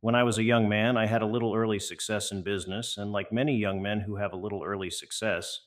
When I was a young man, I had a little early success in business, and like many young men who have a little early success,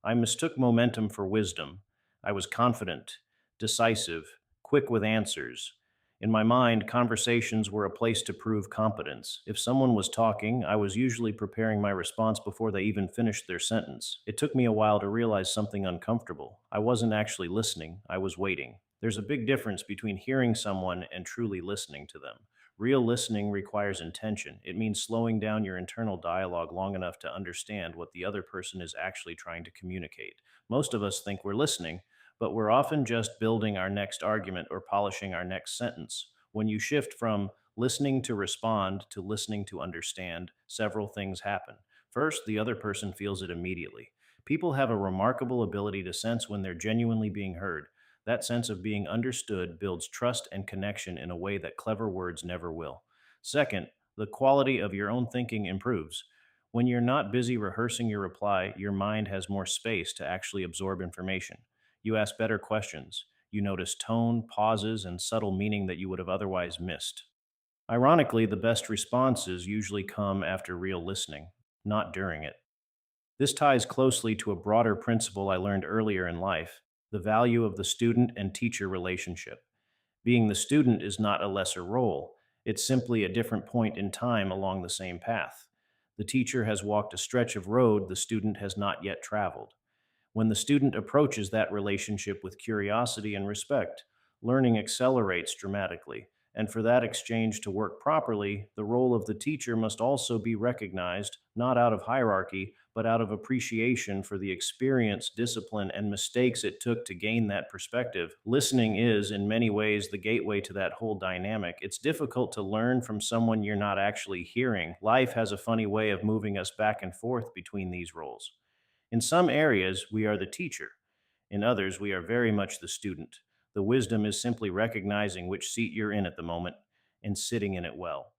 I mistook momentum for wisdom. I was confident, decisive, quick with answers. In my mind, conversations were a place to prove competence. If someone was talking, I was usually preparing my response before they even finished their sentence. It took me a while to realize something uncomfortable. I wasn't actually listening, I was waiting. There's a big difference between hearing someone and truly listening to them. Real listening requires intention. It means slowing down your internal dialogue long enough to understand what the other person is actually trying to communicate. Most of us think we're listening, but we're often just building our next argument or polishing our next sentence. When you shift from listening to respond to listening to understand, several things happen. First, the other person feels it immediately. People have a remarkable ability to sense when they're genuinely being heard. That sense of being understood builds trust and connection in a way that clever words never will. Second, the quality of your own thinking improves. When you're not busy rehearsing your reply, your mind has more space to actually absorb information. You ask better questions. You notice tone, pauses, and subtle meaning that you would have otherwise missed. Ironically, the best responses usually come after real listening, not during it. This ties closely to a broader principle I learned earlier in life: the value of the student and teacher relationship. Being the student is not a lesser role, it's simply a different point in time along the same path. The teacher has walked a stretch of road the student has not yet traveled. When the student approaches that relationship with curiosity and respect, learning accelerates dramatically. And for that exchange to work properly, the role of the teacher must also be recognized, not out of hierarchy, but out of appreciation for the experience, discipline, and mistakes it took to gain that perspective. Listening is, in many ways, the gateway to that whole dynamic. It's difficult to learn from someone you're not actually hearing. Life has a funny way of moving us back and forth between these roles. In some areas, we are the teacher. In others, we are very much the student. The wisdom is simply recognizing which seat you're in at the moment and sitting in it well.